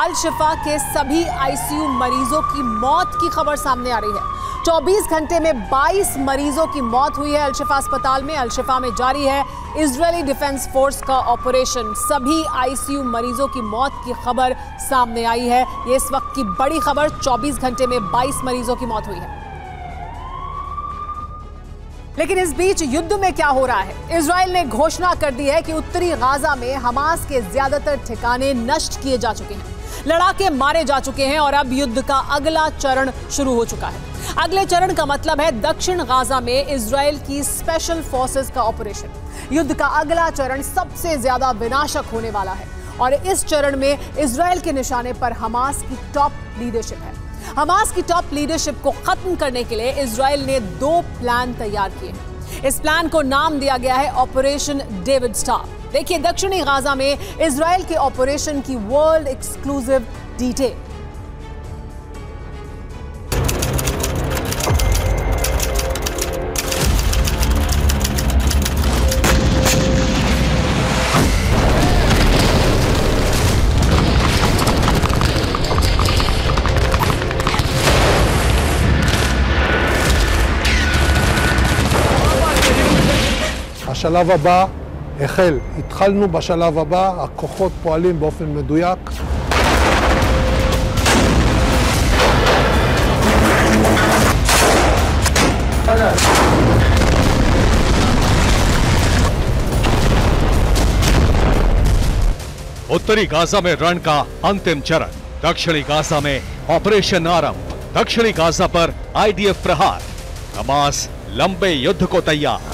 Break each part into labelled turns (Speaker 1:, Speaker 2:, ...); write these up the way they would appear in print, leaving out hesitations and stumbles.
Speaker 1: अल शिफा के सभी आईसीयू मरीजों की मौत की खबर सामने आ रही है। 24 घंटे में 22 मरीजों की मौत हुई है अल शिफा अस्पताल में। अल शिफा में जारी है इजरायली डिफेंस फोर्स का ऑपरेशन। सभी आईसीयू मरीजों की मौत की खबर सामने आई है। ये इस वक्त की बड़ी खबर, 24 घंटे में 22 मरीजों की मौत हुई है। लेकिन इस बीच युद्ध में क्या हो रहा है? इजराइल ने घोषणा कर दी है कि उत्तरी गाजा में हमास के ज्यादातर ठिकाने नष्ट किए जा चुके हैं, लड़ाके मारे जा चुके हैं और अब युद्ध का अगला चरण शुरू हो चुका है। अगले चरण का मतलब है दक्षिण गाजा में इजराइल की स्पेशल फोर्सेस का ऑपरेशन। युद्ध का अगला चरण सबसे ज्यादा विनाशक होने वाला है और इस चरण में इजराइल के निशाने पर हमास की टॉप लीडरशिप है। हमास की टॉप लीडरशिप को खत्म करने के लिए इजराइल ने 2 प्लान तैयार किए हैं। इस प्लान को नाम दिया गया है ऑपरेशन डेविड स्टार। देखिए दक्षिणी गाजा में इजराइल के ऑपरेशन की वर्ल्ड एक्सक्लूसिव डिटेल।
Speaker 2: השלב הבא החל. התחלנו בשלב הבא, הכוחות פועלים באופן מדויק.
Speaker 3: उत्तरी गाजा में रण का अंतिम चरण, दक्षिणी गाजा में ऑपरेशन आरंभ। दक्षिणी गाजा पर आईडीएफ प्रहार, हमास लंबे युद्ध को तैयार।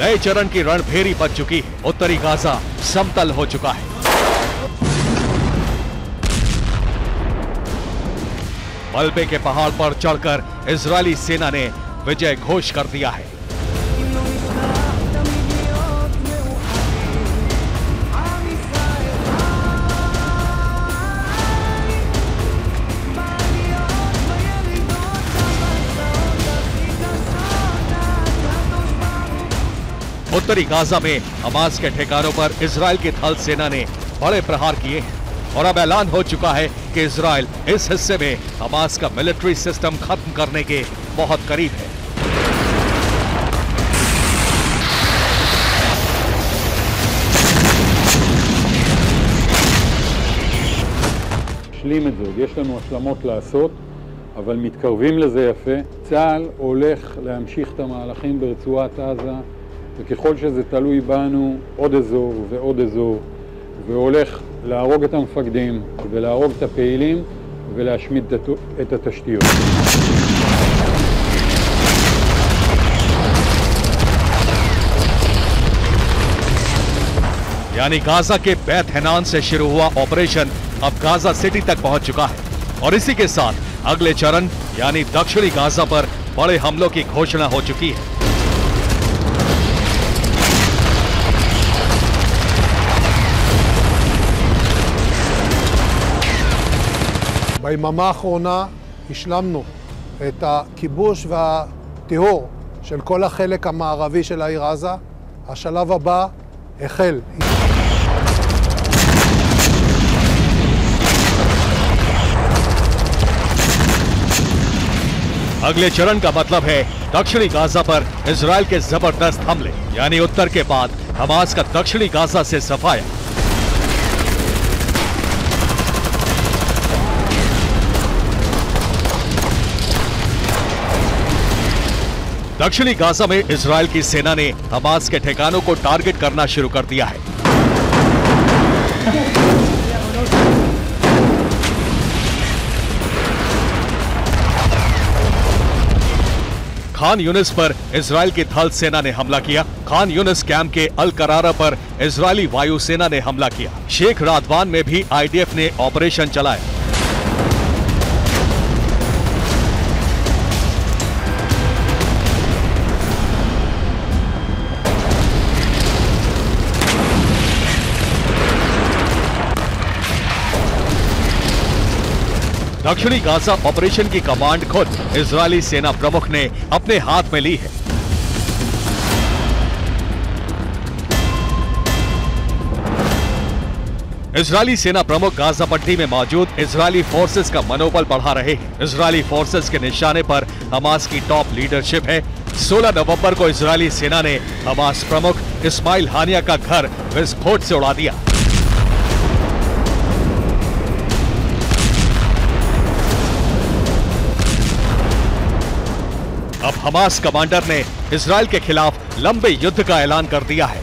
Speaker 3: नए चरण की रणभेरी बच चुकी है। उत्तरी गाजा समतल हो चुका है। मलबे के पहाड़ पर चढ़कर इजरायली सेना ने विजय घोष कर दिया है। उत्तरी गाजा में हमास के ठिकानों पर इजराइल की थल सेना ने बड़े प्रहार किए हैं और अब ऐलान हो चुका है कि इजराइल इस हिस्से में हमास का मिलिट्री सिस्टम खत्म करने के बहुत करीब है।
Speaker 4: נשלים את זה, יש לנו השלמות לעשות, אבל מתקרבים לזה יפה. צה"ל הולך להמשיך את המהלכים ברצועת עזה, וככל שזה תלוי בנו, עוד אזור ועוד אזור, והולך להרוג את המפקדים ולהרוג את הפעילים ולהשמיד את התשתיות.
Speaker 3: यानी गाजा के बैत हैनान से शुरू हुआ ऑपरेशन अब गाजा सिटी तक पहुंच चुका है और इसी के साथ अगले चरण यानी दक्षिणी गाजा पर बड़े हमलों की घोषणा हो चुकी है।
Speaker 2: ביממה האחרונה השלמנו את הכיבוש והטיהור של כל החלק המערבי של העיר עזה. השלב הבא החל.
Speaker 3: अगले चरण का मतलब है दक्षिणी गाजा पर इजराइल के जबरदस्त हमले, यानी उत्तर के बाद हमास का दक्षिणी गाजा से सफाया। दक्षिणी गाजा में इजराइल की सेना ने हमास के ठिकानों को टारगेट करना शुरू कर दिया है। खान यूनिस पर इजराइल की थल सेना ने हमला किया। खान यूनिस कैंप के अल करारा पर इजरायली वायुसेना ने हमला किया। शेख रादवान में भी आईडीएफ ने ऑपरेशन चलाया। दक्षिणी गाजा ऑपरेशन की कमांड खुद इजरायली सेना प्रमुख ने अपने हाथ में ली है। इजरायली सेना प्रमुख गाजा पट्टी में मौजूद इजरायली फोर्सेस का मनोबल बढ़ा रहे हैं। इजरायली फोर्सेस के निशाने पर हमास की टॉप लीडरशिप है। 16 नवंबर को इजरायली सेना ने हमास प्रमुख इस्माइल हानिया का घर विस्फोट से उड़ा दिया। अब हमास कमांडर ने इजराइल के खिलाफ लंबे युद्ध का ऐलान कर दिया है।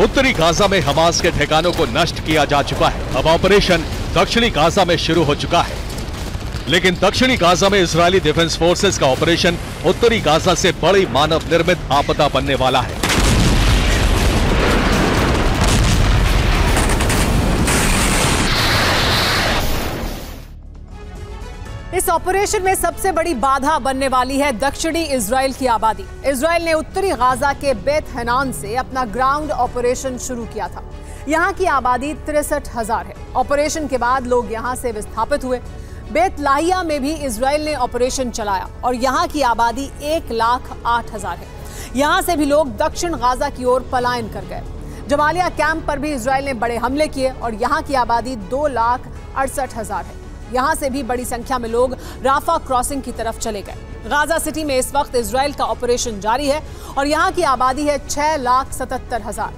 Speaker 3: उत्तरी गाजा में हमास के ठिकानों को नष्ट किया जा चुका है। अब ऑपरेशन दक्षिणी गाजा में शुरू हो चुका है, लेकिन दक्षिणी गाजा में इजरायली डिफेंस फोर्सेस का ऑपरेशन उत्तरी गाजा से बड़ी मानव निर्मित आपदा बनने वाला है।
Speaker 1: इस ऑपरेशन में सबसे बड़ी बाधा बनने वाली है दक्षिणी इजराइल की आबादी। इजराइल ने उत्तरी गाजा के बेत हनान से अपना ग्राउंड ऑपरेशन शुरू किया था। यहां की आबादी 63,000 है। ऑपरेशन के बाद लोग यहां से विस्थापित हुए। बेत लाहिया में भी इजराइल ने ऑपरेशन चलाया और यहां की आबादी 1,08,000 है। यहां से भी लोग दक्षिण गाजा की ओर पलायन कर गए। जबालिया कैंप पर भी इजराइल ने बड़े हमले किए और यहां की आबादी 2,68,000 है। यहां से भी बड़ी संख्या में लोग राफा क्रॉसिंग की तरफ चले गए। गाजा सिटी में इस वक्त इजराइल का ऑपरेशन जारी है और यहां की आबादी है 6,77,000।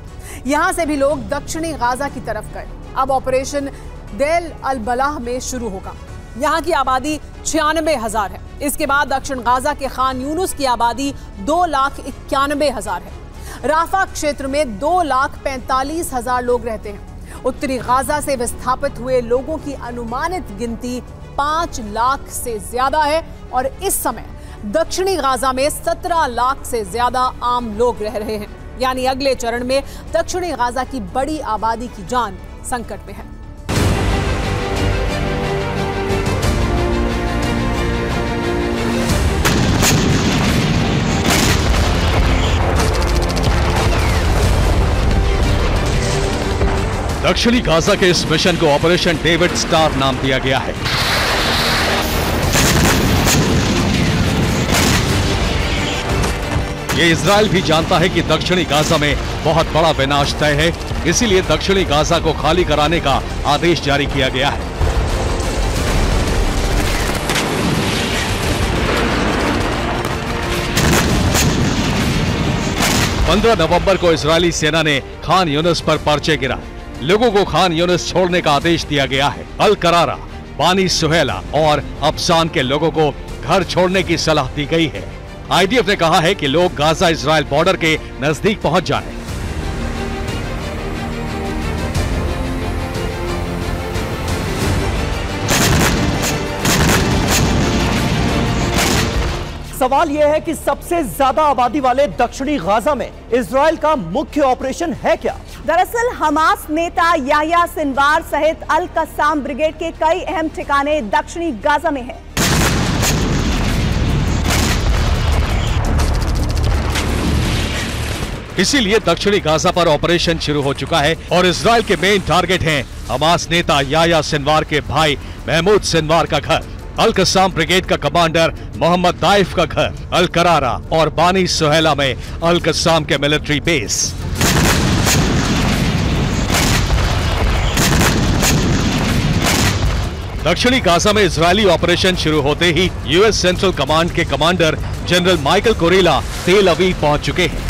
Speaker 1: यहां से भी लोग दक्षिणी गाजा की तरफ गए। अब ऑपरेशन देल अल बलाह में शुरू होगा। यहां की आबादी 96,000 है। इसके बाद दक्षिण गाजा के खान यूनुस की आबादी 2,91,000 है। राफा क्षेत्र में 2,45,000 लोग रहते हैं। उत्तरी गाजा से विस्थापित हुए लोगों की अनुमानित गिनती 5 लाख से ज्यादा है और इस समय दक्षिणी गाजा में 17 लाख से ज्यादा आम लोग रह रहे हैं। यानी अगले चरण में दक्षिणी गाजा की बड़ी आबादी की जान संकट में है।
Speaker 3: दक्षिणी गाजा के इस मिशन को ऑपरेशन डेविड स्टार नाम दिया गया है। ये इजराइल भी जानता है कि दक्षिणी गाजा में बहुत बड़ा विनाश तय है, इसीलिए दक्षिणी गाजा को खाली कराने का आदेश जारी किया गया है। नवंबर को इजरायली सेना ने खान यूनिस पर पर्चे गिरा। लोगों को खान यूनिस छोड़ने का आदेश दिया गया है। अल करारा, बानी सुहेला और अब्सान के लोगों को घर छोड़ने की सलाह दी गई है। आईडीएफ ने कहा है कि लोग गाजा इजराइल बॉर्डर के नजदीक पहुंच जाएं।
Speaker 5: सवाल यह है कि सबसे ज्यादा आबादी वाले दक्षिणी गाजा में इजराइल का मुख्य ऑपरेशन है क्या?
Speaker 6: दरअसल हमास नेता याह्या सिनवार सहित अल कस्साम ब्रिगेड के कई अहम ठिकाने दक्षिणी गाजा में हैं।
Speaker 3: इसीलिए दक्षिणी गाजा पर ऑपरेशन शुरू हो चुका है और इजराइल के मेन टारगेट हैं हमास नेता याह्या सिनवार के भाई महमूद सिनवार का घर, अल कस्साम ब्रिगेड का कमांडर मोहम्मद दाइफ का घर, अल करारा और बानी सुहेला में अल कस्साम के मिलिट्री बेस। दक्षिणी गाजा में इजरायली ऑपरेशन शुरू होते ही यूएस सेंट्रल कमांड के कमांडर जनरल माइकल कोरेला तेल अवीव पहुंच चुके हैं।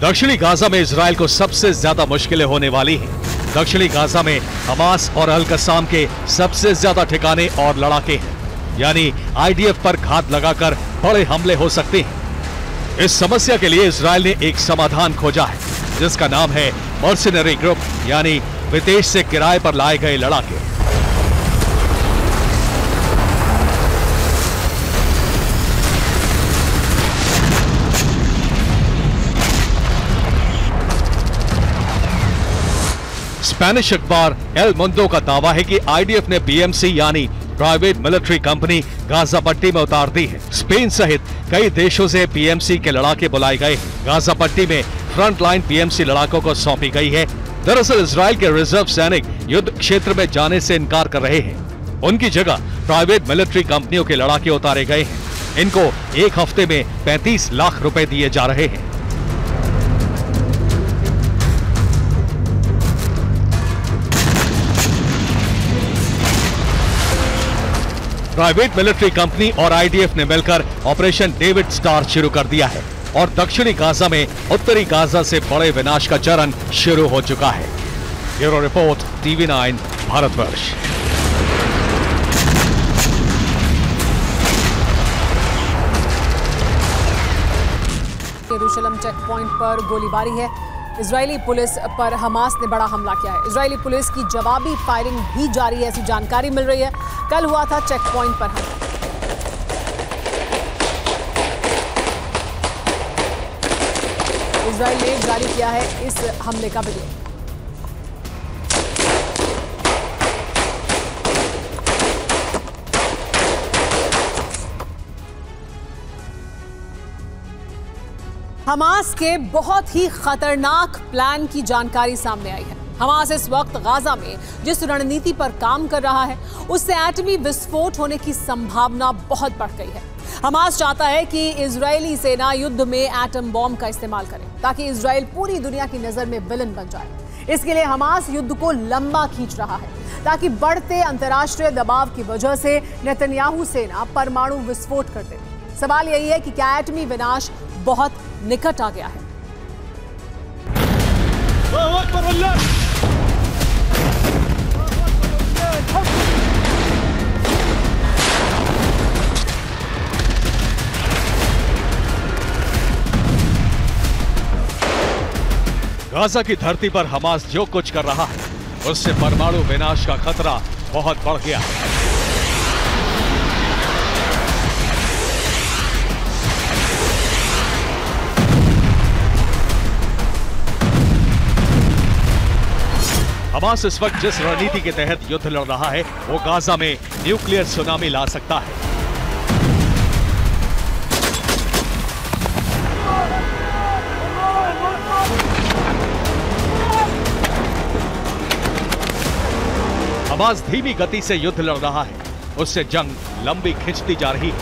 Speaker 3: दक्षिणी गाजा में इजराइल को सबसे ज्यादा मुश्किलें होने वाली हैं। दक्षिणी गाजा में हमास और अल कसाम के सबसे ज्यादा ठिकाने और लड़ाके हैं, यानी आईडीएफ पर घात लगाकर बड़े हमले हो सकते हैं। इस समस्या के लिए इजराइल ने एक समाधान खोजा है, जिसका नाम है मर्सिनरी ग्रुप, यानी विदेश से किराए पर लाए गए लड़ाके। स्पेनिश अखबार एल मुंडो का दावा है कि आईडीएफ ने पीएमसी यानी प्राइवेट मिलिट्री कंपनी गाजा पट्टी में उतार दी है। स्पेन सहित कई देशों से पीएमसी के लड़ाके बुलाए गए। गाजा पट्टी में फ्रंट लाइन पीएमसी लड़ाकों को सौंपी गई है। दरअसल इजराइल के रिजर्व सैनिक युद्ध क्षेत्र में जाने से इनकार कर रहे हैं। उनकी जगह प्राइवेट मिलिट्री कंपनियों के लड़ाके उतारे गए हैं। इनको एक हफ्ते में 35 लाख रुपए दिए जा रहे हैं। प्राइवेट मिलिट्री कंपनी और आईडीएफ ने मिलकर ऑपरेशन डेविड स्टार शुरू कर दिया है और दक्षिणी गाजा में उत्तरी गाजा से बड़े विनाश का चरण शुरू हो चुका है। Bureau report, TV9 Bharatvarsh.
Speaker 1: यरूशलेम चेक पॉइंट पर गोलीबारी है। इजरायली पुलिस पर हमास ने बड़ा हमला किया है। इजरायली पुलिस की जवाबी फायरिंग भी जारी है, ऐसी जानकारी मिल रही है। कल हुआ था चेक पॉइंट पर हमला। इजरायल ने जारी किया है इस हमले का वीडियो। हमास के बहुत ही खतरनाक प्लान की जानकारी सामने आई है। हमास इस वक्त गाजा में जिस रणनीति पर काम कर रहा है, उससे एटमी विस्फोट होने की संभावना बहुत बढ़ गई है। हमास चाहता है कि इजरायली सेना युद्ध में एटम बॉम्ब का इस्तेमाल करे, ताकि इजरायल पूरी दुनिया की नजर में विलन बन जाए। इसके लिए हमास युद्ध को लंबा खींच रहा है, ताकि बढ़ते अंतर्राष्ट्रीय दबाव की वजह से नेतन्याहू सेना परमाणु विस्फोट कर दे। सवाल यही है कि क्या एटमी विनाश बहुत निकट आ गया है?
Speaker 3: गाजा की धरती पर हमास जो कुछ कर रहा है, उससे परमाणु विनाश का खतरा बहुत बढ़ गया है। हमास इस वक्त जिस रणनीति के तहत युद्ध लड़ रहा है, वो गाजा में न्यूक्लियर सुनामी ला सकता है। हमास धीमी गति से युद्ध लड़ रहा है, उससे जंग लंबी खिंचती जा रही है।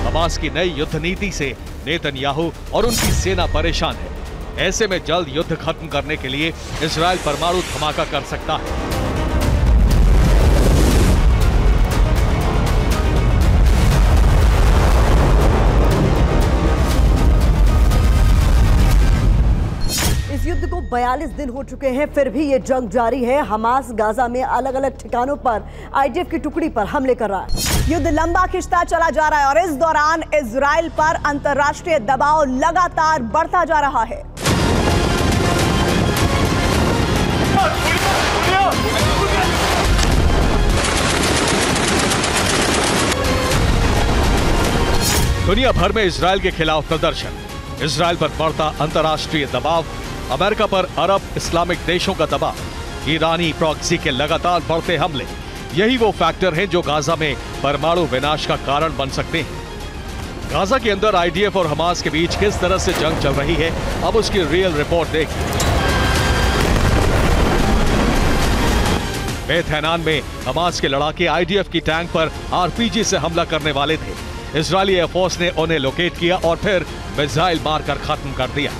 Speaker 3: हमास की नई युद्ध नीति से नेतन्याहू और उनकी सेना परेशान है। ऐसे में जल्द युद्ध खत्म करने के लिए इजरायल परमाणु धमाका कर सकता है।
Speaker 7: इस युद्ध को 42 दिन हो चुके हैं, फिर भी ये जंग जारी है। हमास गाजा में अलग अलग ठिकानों पर आईडीएफ की टुकड़ी पर हमले कर रहा है।
Speaker 6: युद्ध लंबा खिंचता चला जा रहा है और इस दौरान इजरायल पर अंतर्राष्ट्रीय दबाव लगातार बढ़ता जा रहा है।
Speaker 3: दुनिया भर में इजरायल के खिलाफ प्रदर्शन, इजरायल पर बढ़ता अंतर्राष्ट्रीय दबाव, अमेरिका पर अरब इस्लामिक देशों का दबाव, ईरानी प्रॉक्सी के लगातार बढ़ते हमले, यही वो फैक्टर हैं जो गाजा में परमाणु विनाश का कारण बन सकते हैं। गाजा के अंदर आईडीएफ और हमास के बीच किस तरह से जंग चल रही है, अब उसकी रियल रिपोर्ट देखिए। बेत हैनान में हमास के लड़ाके आईडीएफ की टैंक पर आरपीजी से हमला करने वाले थे। इजरायली एयरफोर्स ने उन्हें लोकेट किया और फिर मिसाइल मारकर खत्म कर दिया।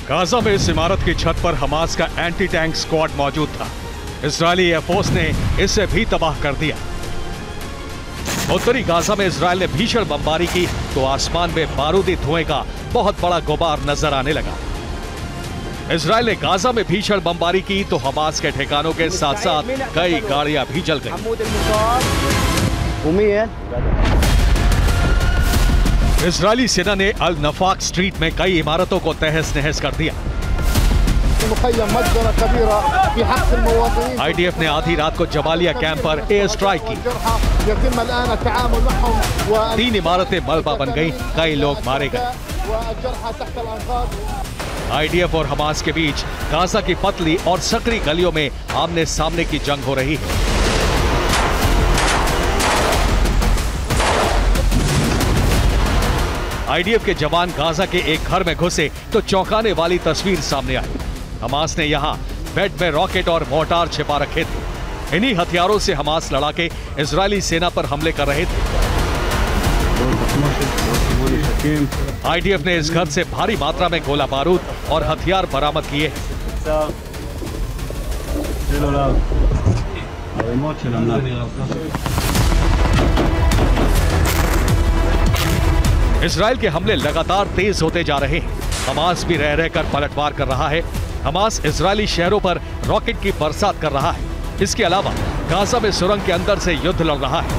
Speaker 3: गाजा में इस इमारत की छत पर हमास का एंटी टैंक स्क्वाड मौजूद था। इजरायली एयरफोर्स ने इसे भी तबाह कर दिया। उत्तरी गाजा में इजराइल ने भीषण बमबारी की तो आसमान में बारूदी धुएं का बहुत बड़ा गुबार नजर आने लगा। इजराइल ने गाजा में भीषण बमबारी की तो हमास के ठिकानों के साथ साथ कई गाड़ियां भी जल गईं। इजरायली सेना ने अल नफाक स्ट्रीट में कई इमारतों को तहस नहस कर दिया। आईडीएफ ने आधी रात को जबालिया कैंप पर एयर स्ट्राइक की। 3 इमारतें मलबा बन गईं, कई लोग मारे गए। आईडीएफ और हमास के बीच गाजा की पतली और सकरी गलियों में आमने सामने की जंग हो रही है। आईडीएफ के जवान गाजा के एक घर में घुसे तो चौंकाने वाली तस्वीर सामने आई। हमास ने यहां बेड में रॉकेट और मोर्टार छिपा रखे थे। इन्हीं हथियारों से हमास लड़ाके इजरायली सेना पर हमले कर रहे थे। आईडीएफ ने इस घर से भारी मात्रा में गोला बारूद और हथियार बरामद किए। इजराइल के हमले लगातार तेज होते जा रहे हैं। हमास भी रह रहकर पलटवार कर रहा है। हमास इजरायली शहरों पर रॉकेट की बरसात कर रहा है। इसके अलावा गाजा में सुरंग के अंदर से युद्ध लड़ रहा है।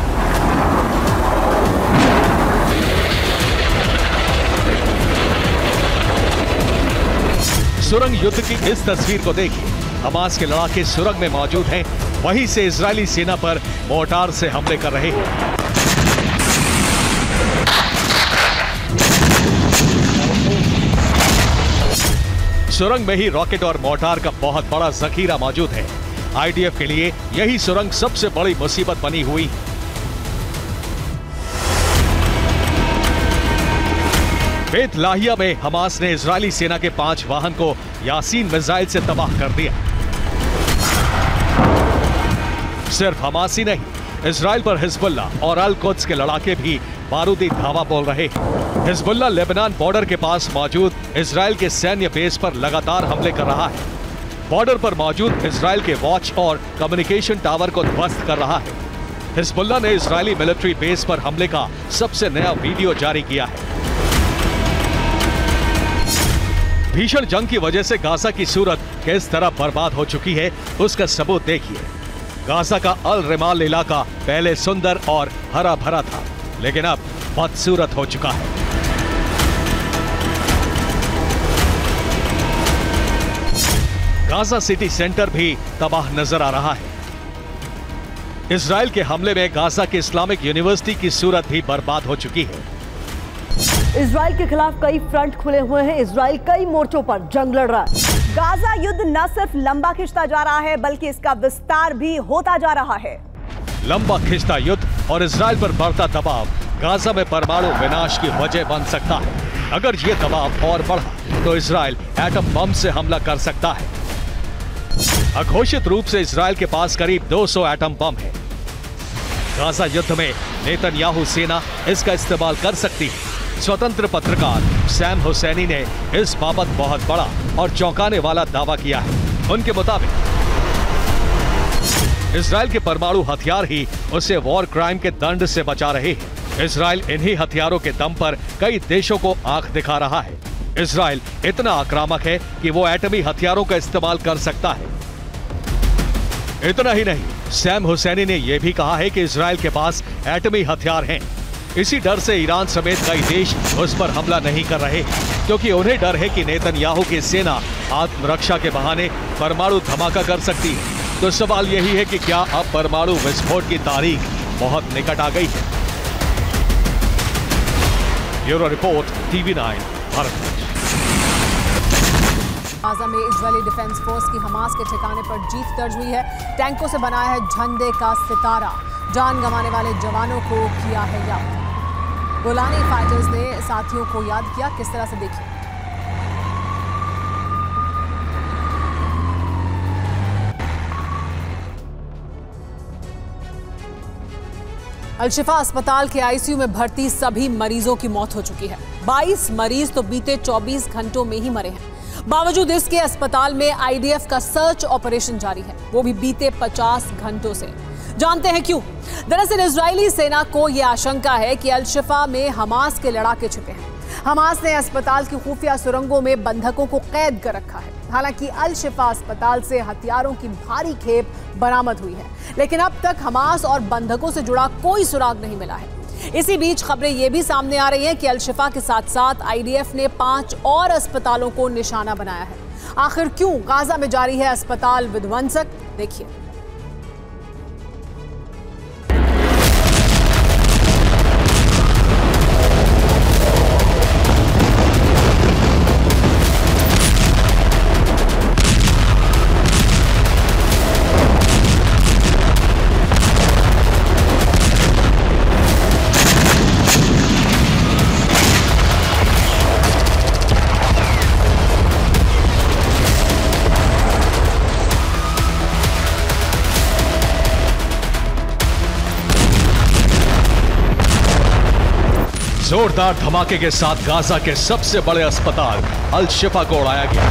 Speaker 3: सुरंग युद्ध की इस तस्वीर को देखिए। हमास के लड़ाके सुरंग में मौजूद हैं, वहीं से इजरायली सेना पर मोर्टार से हमले कर रहे हैं। सुरंग में ही रॉकेट और मोर्टार का बहुत बड़ा जखीरा मौजूद है। आईडीएफ के लिए यही सुरंग सबसे बड़ी मुसीबत बनी हुई है। बेत लाहिया में हमास ने इजरायली सेना के 5 वाहन को यासीन मिसाइल से तबाह कर दिया। सिर्फ हमास ही नहीं, इजराइल पर हिजबुल्लाह और अल कुद्स के लड़ाके भी बारूदी धावा बोल रहे हैं। हिजबुल्लाह लेबनान बॉर्डर के पास मौजूद इजराइल के सैन्य बेस पर लगातार हमले कर रहा है। बॉर्डर पर मौजूद इजराइल के वॉच और कम्युनिकेशन टावर को ध्वस्त कर रहा है। हिजबुल्लाह ने इजरायली मिलिट्री बेस पर हमले का सबसे नया वीडियो जारी किया है। भीषण जंग की वजह से गाजा की सूरत किस तरह बर्बाद हो चुकी है उसका सबूत देखिए। गाजा का अल रिमाल इलाका पहले सुंदर और हरा भरा था, लेकिन अब बदसूरत हो चुका है। गाजा सिटी सेंटर भी तबाह नजर आ रहा है। इजराइल के हमले में गाजा की इस्लामिक यूनिवर्सिटी की सूरत भी बर्बाद हो चुकी है।
Speaker 7: इजराइल के खिलाफ कई फ्रंट खुले हुए हैं। इजराइल कई मोर्चों पर जंग लड़ रहा है।
Speaker 6: गाजा युद्ध न सिर्फ लंबा खिंचता जा रहा है बल्कि इसका विस्तार भी होता जा रहा है।
Speaker 3: लंबा खिंचता युद्ध और इजराइल पर बढ़ता दबाव गाजा में परमाणु विनाश की वजह बन सकता है। अगर ये दबाव और बढ़ा तो इजराइल एटम बम से हमला कर सकता है। अघोषित रूप से इजराइल के पास करीब 200 एटम बम है। गाजा युद्ध में नेतन्याहू सेना इसका इस्तेमाल कर सकती है। स्वतंत्र पत्रकार सैम हुसैनी ने इस बाबत बहुत बड़ा और चौंकाने वाला दावा किया है। उनके मुताबिक इजराइल के परमाणु हथियार ही उसे वॉर क्राइम के दंड से बचा रहे हैं। इजराइल इन्हीं हथियारों के दम पर कई देशों को आंख दिखा रहा है। इजराइल इतना आक्रामक है कि वो एटमी हथियारों का इस्तेमाल कर सकता है। इतना ही नहीं, सैम हुसैनी ने यह भी कहा है कि इजराइल के पास एटमी हथियार हैं। इसी डर से ईरान समेत कई देश उस पर हमला नहीं कर रहे, क्योंकि उन्हें डर है कि नेतन्याहू की सेना आत्मरक्षा के बहाने परमाणु धमाका कर सकती है। तो सवाल यही है कि क्या अब परमाणु विस्फोट की तारीख बहुत निकट आ गई है? Bureau report, TV9 Bharat.
Speaker 1: Gaza में इजरायली डिफेंस फोर्स की हमास के ठिकाने पर जीत दर्ज हुई है। टैंकों से बनाया है झंडे का सितारा। जान गंवाने वाले जवानों को किया है याद। गोलानी फाइटर्स ने साथियों को याद किया, किस तरह से देखिए। अल-शिफा अस्पताल के आईसीयू में भर्ती सभी मरीजों की मौत हो चुकी है। 22 मरीज तो बीते 24 घंटों में ही मरे हैं। बावजूद इसके अस्पताल में आईडीएफ का सर्च ऑपरेशन जारी है, वो भी बीते 50 घंटों से। जानते हैं क्यों। दरअसल इजरायली सेना को यह आशंका है कि अल शिफा में हमास के लड़ाके छिपे हैं। हमास ने अस्पताल की खुफिया सुरंगों में बंधकों को कैद कर रखा है। हालांकि अल शिफा अस्पताल से हथियारों की भारी खेप बरामद हुई है, लेकिन अब तक हमास और बंधकों से जुड़ा कोई सुराग नहीं मिला है। इसी बीच खबरें यह भी सामने आ रही हैं कि अल शिफा के साथ साथ आईडीएफ ने 5 और अस्पतालों को निशाना बनाया है। आखिर क्यों गाजा में जारी है अस्पताल विध्वंसक, देखिए।
Speaker 3: जोरदार धमाके के साथ गाजा के सबसे बड़े अस्पताल अल शिफा को उड़ाया गया।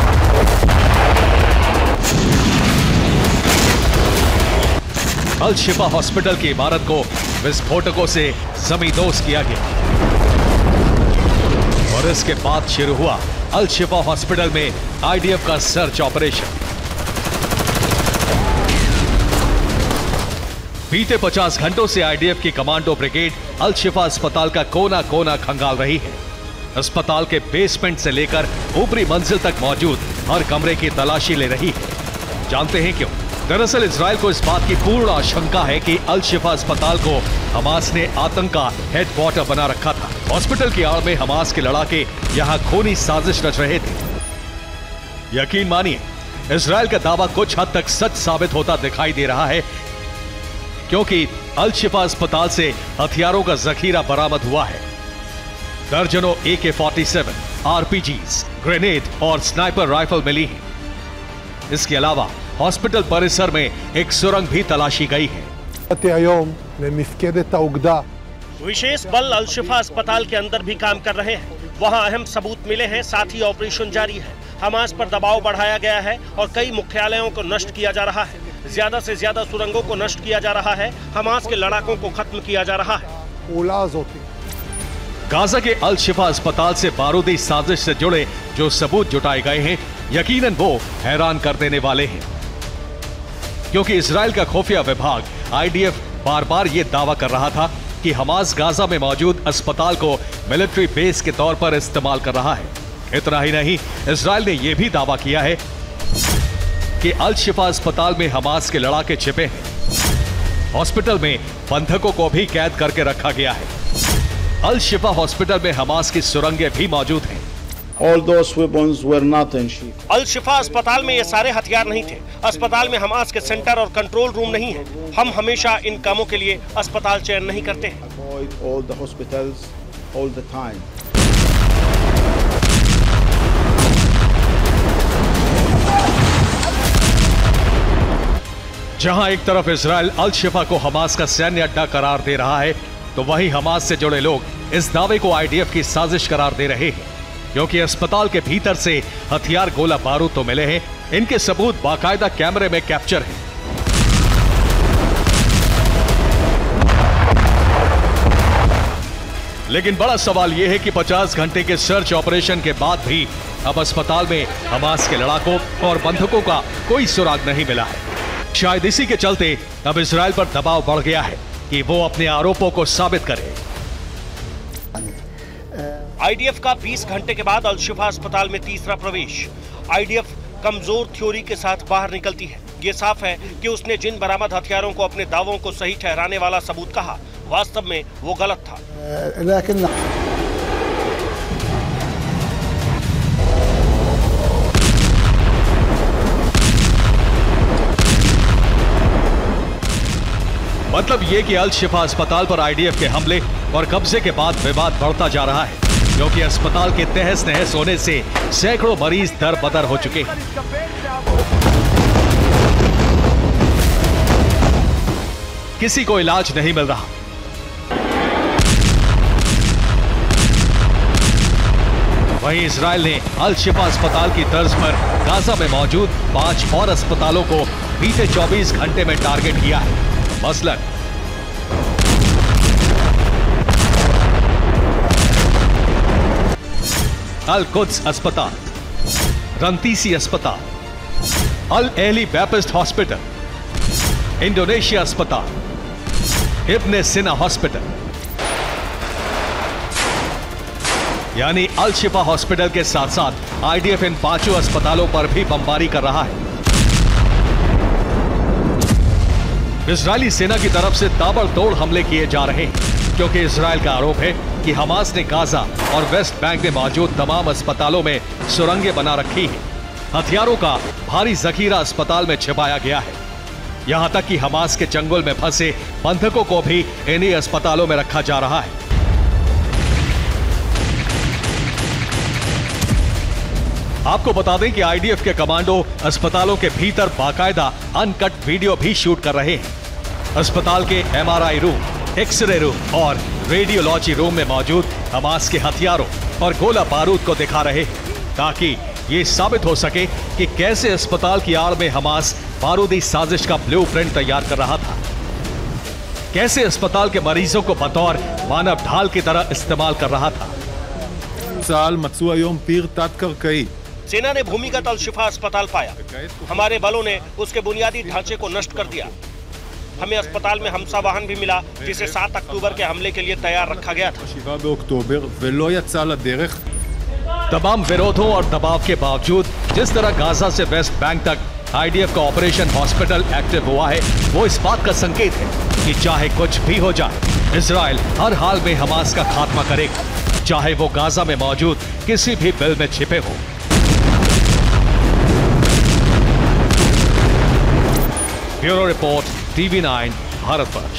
Speaker 3: अल शिफा हॉस्पिटल की इमारत को विस्फोटकों से जमींदोज किया गया और इसके बाद शुरू हुआ अल शिफा हॉस्पिटल में आईडीएफ का सर्च ऑपरेशन। बीते 50 घंटों से आईडीएफ की कमांडो ब्रिगेड अल शिफा अस्पताल का कोना कोना खंगाल रही है। अस्पताल के बेसमेंट से लेकर ऊपरी मंजिल तक मौजूद हर कमरे की तलाशी ले रही है। जानते हैं क्यों? दरअसल इजराइल को इस बात की पूर्ण आशंका है कि अल शिफा अस्पताल को हमास ने आतंक का हेडक्वार्टर बना रखा था। हॉस्पिटल की आड़ में हमास के लड़ाके यहां खूनी साजिश रच रहे थे। यकीन मानिए, इजराइल का दावा कुछ हद तक सच साबित होता दिखाई दे रहा है, क्योंकि अल शिफा अस्पताल से हथियारों का जखीरा बरामद हुआ है। दर्जनों AK-47, RPGs, ग्रेनेड और स्नाइपर राइफल मिली हैं। इसके अलावा हॉस्पिटल परिसर में एक सुरंग भी तलाशी गई है।
Speaker 8: विशेष बल अल शिफा अस्पताल के अंदर भी काम कर रहे हैं। वहां अहम सबूत मिले हैं, साथ ही ऑपरेशन जारी है। हमास पर दबाव बढ़ाया गया है और कई मुख्यालयों को नष्ट किया जा रहा है। ज्यादा से ज्यादा सुरंगों को नष्ट किया जा रहा है। हमास के लड़ाकों को खत्म किया जा रहा है।
Speaker 3: गाजा के अल शिफा अस्पताल से बारूदी साजिश से जुड़े जो सबूत जुटाए गए हैं, यकीनन वो हैरान कर देने वाले हैं, क्योंकि इजराइल का खुफिया विभाग आईडीएफ बार बार ये दावा कर रहा था कि हमास गाजा में मौजूद अस्पताल को मिलिट्री बेस के तौर पर इस्तेमाल कर रहा है। इतना ही नहीं, इजराइल ने यह भी दावा किया है कि अल शिफा अस्पताल में हमास के लड़ाके छिपे हैं। हॉस्पिटल में बंधकों को भी कैद करके रखा गया है। अल शिफा हॉस्पिटल में हमास की सुरंगें भी मौजूद हैं।
Speaker 8: अल शिफा अस्पताल में ये सारे हथियार नहीं थे। अस्पताल में हमास के सेंटर और कंट्रोल रूम नहीं है। हम हमेशा इन कामों के लिए अस्पताल चयन नहीं करते हैं।
Speaker 3: जहां एक तरफ इजराइल अल शिफा को हमास का सैन्य अड्डा करार दे रहा है, तो वहीं हमास से जुड़े लोग इस दावे को आईडीएफ की साजिश करार दे रहे हैं, क्योंकि अस्पताल के भीतर से हथियार गोला बारूद तो मिले हैं, इनके सबूत बाकायदा कैमरे में कैप्चर हैं। लेकिन बड़ा सवाल यह है कि 50 घंटे के सर्च ऑपरेशन के बाद भी अब अस्पताल में हमास के लड़ाकों और बंधकों का कोई सुराग नहीं मिला है। शायद इसी के चलते अब इजराइल पर दबाव बढ़ गया है कि वो अपने आरोपों को साबित करे।
Speaker 8: आईडीएफ का 20 घंटे के बाद अल शिफा अस्पताल में तीसरा प्रवेश। आईडीएफ कमजोर थ्योरी के साथ बाहर निकलती है। ये साफ है कि उसने जिन बरामद हथियारों को अपने दावों को सही ठहराने वाला सबूत कहा, वास्तव में वो गलत था।
Speaker 3: मतलब ये कि अल शिफा अस्पताल पर आईडीएफ के हमले और कब्जे के बाद विवाद बढ़ता जा रहा है, क्योंकि अस्पताल के तहस नहस होने से सैकड़ों मरीज दर बदर हो चुके हैं। किसी को इलाज नहीं मिल रहा। वहीं इजराइल ने अल शिफा अस्पताल की तर्ज पर गाजा में मौजूद 5 और अस्पतालों को बीते 24 घंटे में टारगेट किया है। मसलन अल कुद्स अस्पताल, रंतीसी अस्पताल, अल एहली बैपिस्ट हॉस्पिटल, इंडोनेशिया अस्पताल, इब्ने सिना हॉस्पिटल, यानी अल शिफा हॉस्पिटल के साथ साथ आईडीएफ इन 5 अस्पतालों पर भी बमबारी कर रहा है। इजरायली सेना की तरफ से ताबड़तोड़ हमले किए जा रहे हैं क्योंकि इजरायल का आरोप है कि हमास ने गाजा और वेस्ट बैंक में मौजूद तमाम अस्पतालों में सुरंगें बना रखी हैं। हथियारों का भारी जखीरा अस्पताल में छिपाया गया है। यहां तक कि हमास के चंगुल में फंसे बंधकों को भी इन्हीं अस्पतालों में रखा जा रहा है। आपको बता दें कि आईडीएफ के कमांडो अस्पतालों के भीतर बाकायदा अनकट वीडियो भी शूट कर रहे हैं। अस्पताल के एमआरआई रूम, एक्सरे रूम और रेडियोलॉजी रूम में मौजूद हमास के हथियारों और गोला बारूद को दिखा रहे हैं ताकि ये साबित हो सके कि कैसे अस्पताल की आड़ में हमास बारूदी साजिश का ब्लूप्रिंट तैयार कर रहा था, कैसे अस्पताल के मरीजों को बतौर मानव ढाल की तरह इस्तेमाल कर रहा था।
Speaker 9: צה"ל מצאו היום פיר תת-קרקעי।
Speaker 8: सेना ने भूमिगत अल शिफा अस्पताल पाया। हमारे बलों ने उसके बुनियादी ढांचे को नष्ट कर दिया। हमें अस्पताल में हमसा वाहन भी मिला जिसे 7 अक्टूबर के हमले के लिए तैयार रखा गया था।
Speaker 9: 7 באוקטובר ולא יצא לדרך।
Speaker 3: तमाम विरोधों और दबाव के बावजूद जिस तरह गाजा से वेस्ट बैंक तक आईडीएफ का ऑपरेशन हॉस्पिटल एक्टिव हुआ है, वो इस बात का संकेत है कि चाहे कुछ भी हो जाए, इजराइल हर हाल में हमास का खात्मा करेगा, चाहे वो गाजा में मौजूद किसी भी बिल में छिपे हो। Bureau report, TV9, Bharatvarsh.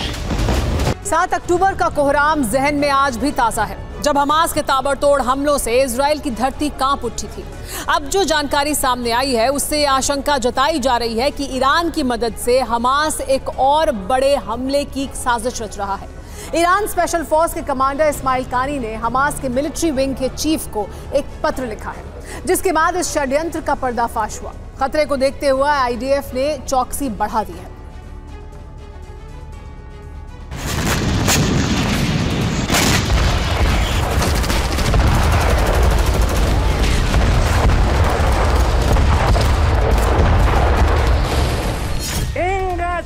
Speaker 1: 7 अक्टूबर का कोहराम जहन में आज भी ताजा है, जब हमास के ताबड़तोड़ हमलों से इजराइल की धरती कांप उठी थी। अब जो जानकारी सामने आई है उससे आशंका जताई जा रही है कि ईरान की मदद से हमास एक और बड़े हमले की साजिश रच रहा है। ईरान स्पेशल फोर्स के कमांडर इस्माइल कानी ने हमास के मिलिट्री विंग के चीफ को एक पत्र लिखा है, जिसके बाद इस षड्यंत्र का पर्दाफाश हुआ। खतरे को देखते हुए आईडीएफ ने चौकसी बढ़ा दी है।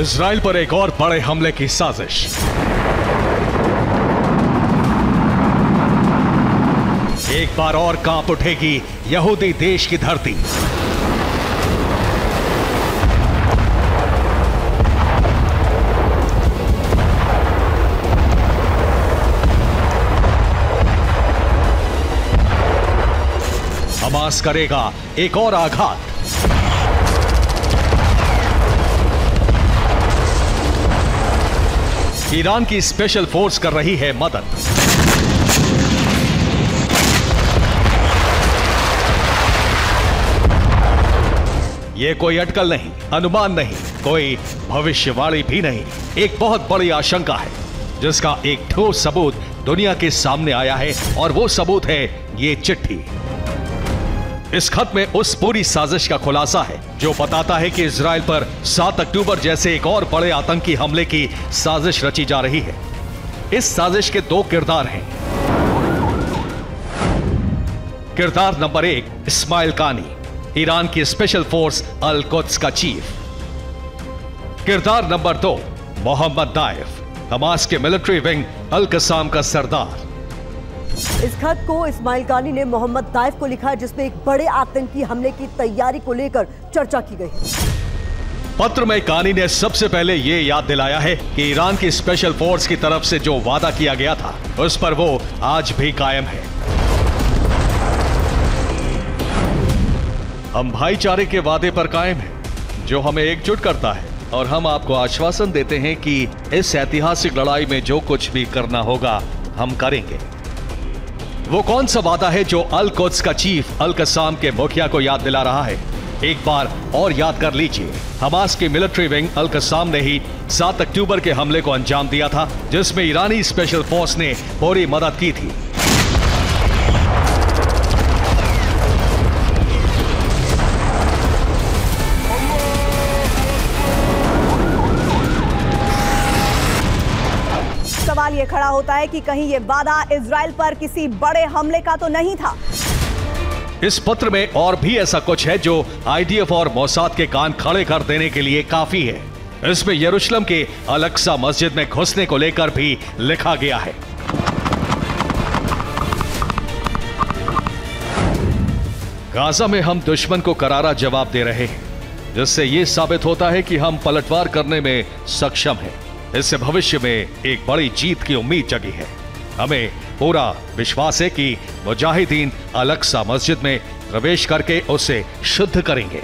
Speaker 3: इजराइल पर एक और बड़े हमले की साजिश। एक बार और कांप उठेगी यहूदी देश की धरती। हमास करेगा एक और आघात। ईरान की स्पेशल फोर्स कर रही है मदद। यह कोई अटकल नहीं, अनुमान नहीं, कोई भविष्यवाणी भी नहीं, एक बहुत बड़ी आशंका है जिसका एक ठोस सबूत दुनिया के सामने आया है, और वो सबूत है ये चिट्ठी। इस खत में उस पूरी साजिश का खुलासा है जो बताता है कि इजराइल पर 7 अक्टूबर जैसे एक और बड़े आतंकी हमले की साजिश रची जा रही है। इस साजिश के 2 किरदार हैं। किरदार नंबर 1, इस्माइल कानी, ईरान की स्पेशल फोर्स अल कुद्स का चीफ। किरदार नंबर 2, मोहम्मद दाइफ, हमास के मिलिट्री विंग अल कसाम का सरदार।
Speaker 7: इस खत को इस्माइल कानी ने मोहम्मद दाइफ को लिखा है, जिसमें एक बड़े आतंकी हमले की तैयारी को लेकर चर्चा की गई है।
Speaker 3: पत्र में कानी ने सबसे पहले ये याद दिलाया है कि ईरान की स्पेशल फोर्स की तरफ से जो वादा किया गया था उस पर वो आज भी कायम है। हम भाईचारे के वादे पर कायम हैं, जो हमें एकजुट करता है, और हम आपको आश्वासन देते हैं कि इस ऐतिहासिक लड़ाई में जो कुछ भी करना होगा हम करेंगे। वो कौन सा वादा है जो अल कुद्स का चीफ अल कसाम के मुखिया को याद दिला रहा है? एक बार और याद कर लीजिए, हमास की मिलिट्री विंग अल कसाम ने ही 7 अक्टूबर के हमले को अंजाम दिया था, जिसमें ईरानी स्पेशल फोर्स ने पूरी मदद की थी।
Speaker 6: सवाल ये खड़ा होता है कि कहीं ये वादा इजराइल पर किसी बड़े हमले का तो नहीं था।
Speaker 3: इस पत्र में और भी ऐसा कुछ है जो आईडीएफ और मोसाद के कान खड़े कर देने के लिए काफी है। इसमें यरूशलेम के अल-अक्सा मस्जिद में घुसने को लेकर भी लिखा गया है। गाजा में हम दुश्मन को करारा जवाब दे रहे हैं, जिससे यह साबित होता है कि हम पलटवार करने में सक्षम हैं। इससे भविष्य में एक बड़ी जीत की उम्मीद जगी है। हमें पूरा विश्वास है कि मुजाहिदीन अल-अक्सा मस्जिद में प्रवेश करके उसे शुद्ध करेंगे।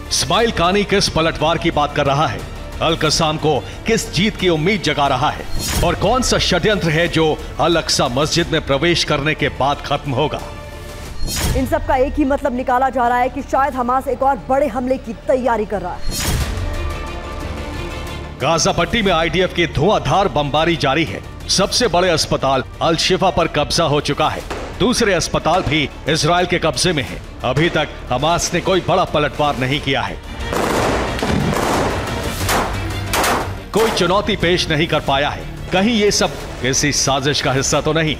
Speaker 3: इस्माइल कानी किस पलटवार की बात कर रहा है? अल-कसाम को किस जीत की उम्मीद जगा रहा है? और कौन सा षड्यंत्र है जो अल-अक्सा मस्जिद में प्रवेश करने के बाद खत्म होगा?
Speaker 7: इन सब का एक ही मतलब निकाला जा रहा है कि शायद हमास एक और बड़े हमले की तैयारी कर रहा है।
Speaker 3: गाजा पट्टी में आईडीएफ की धुआंधार बमबारी जारी है। सबसे बड़े अस्पताल अल शिफा पर कब्जा हो चुका है। दूसरे अस्पताल भी इजराइल के कब्जे में है। अभी तक हमास ने कोई बड़ा पलटवार नहीं किया है, कोई चुनौती पेश नहीं कर पाया है। कहीं ये सब किसी साजिश का हिस्सा तो नहीं?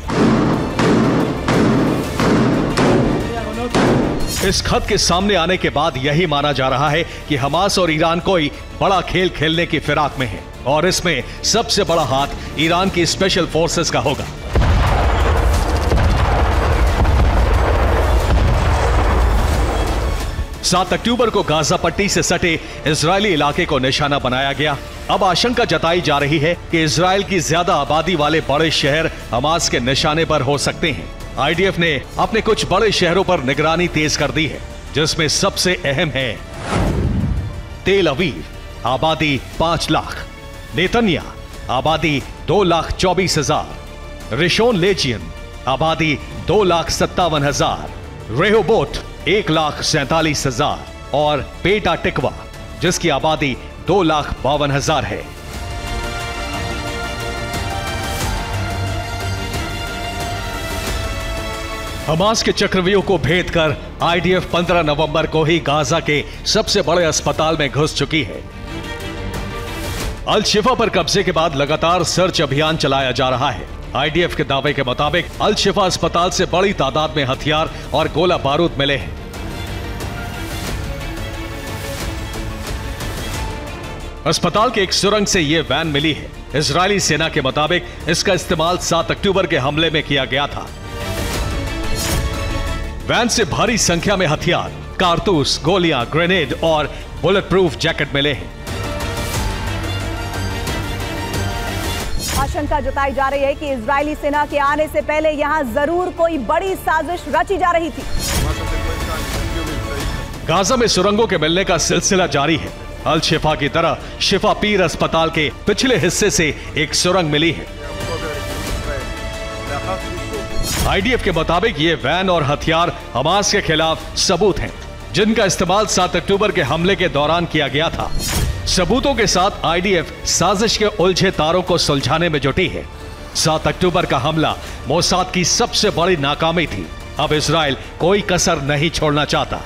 Speaker 3: इस खत के सामने आने के बाद यही माना जा रहा है कि हमास और ईरान कोई बड़ा खेल खेलने की फिराक में है और इसमें सबसे बड़ा हाथ ईरान की स्पेशल फोर्सेस का होगा। सात अक्टूबर को गाजा पट्टी से सटे इजरायली इलाके को निशाना बनाया गया। अब आशंका जताई जा रही है कि इजराइल की ज्यादा आबादी वाले बड़े शहर हमास के निशाने पर हो सकते हैं। आईडीएफ ने अपने कुछ बड़े शहरों पर निगरानी तेज कर दी है, जिसमें सबसे अहम है तेल अवीव, आबादी 5 लाख, नेतन्या, आबादी 2,24,000, रिशोन लेजियन, आबादी 2,57,000, रेहोबोट 1,47,000 और पेटा टिकवा, जिसकी आबादी 2,52,000 है। हमास के चक्रव्यूह को भेद कर आईडीएफ 15 नवंबर को ही गाजा के सबसे बड़े अस्पताल में घुस चुकी है। अल शिफा पर कब्जे के बाद लगातार सर्च अभियान चलाया जा रहा है। आईडीएफ के दावे के मुताबिक अल शिफा अस्पताल से बड़ी तादाद में हथियार और गोला बारूद मिले हैं। अस्पताल के एक सुरंग से यह वैन मिली है। इजरायली सेना के मुताबिक इसका इस्तेमाल 7 अक्टूबर के हमले में किया गया था। वैन से भारी संख्या में हथियार, कारतूस, गोलियां, ग्रेनेड और बुलेट प्रूफ जैकेट मिले हैं।
Speaker 6: आशंका जताई जा रही है कि इजरायली सेना के आने से पहले यहां जरूर कोई बड़ी साजिश रची जा रही थी।
Speaker 3: गाजा में सुरंगों के मिलने का सिलसिला जारी है। अल शिफा की तरह शिफा पीर अस्पताल के पिछले हिस्से से एक सुरंग मिली है। आईडीएफ के मुताबिक ये वैन और हथियार हमास के खिलाफ सबूत हैं, जिनका इस्तेमाल 7 अक्टूबर के हमले के दौरान किया गया था। सबूतों के साथ आईडीएफ साजिश के उलझे तारों को सुलझाने में जुटी है। 7 अक्टूबर का हमला मोसाद की सबसे बड़ी नाकामी थी। अब इजराइल कोई कसर नहीं छोड़ना चाहता।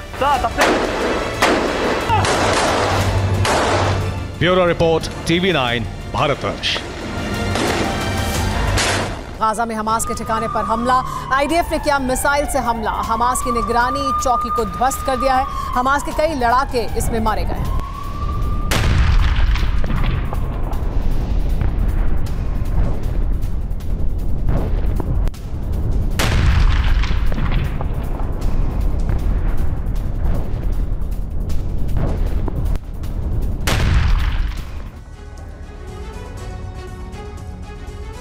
Speaker 3: Bureau report, TV9 Bharatvarsh.
Speaker 1: Gaza में हमास के ठिकाने पर हमला। आईडीएफ ने किया मिसाइल से हमला। हमास की निगरानी चौकी को ध्वस्त कर दिया है। हमास के कई लड़ाके इसमें मारे गए।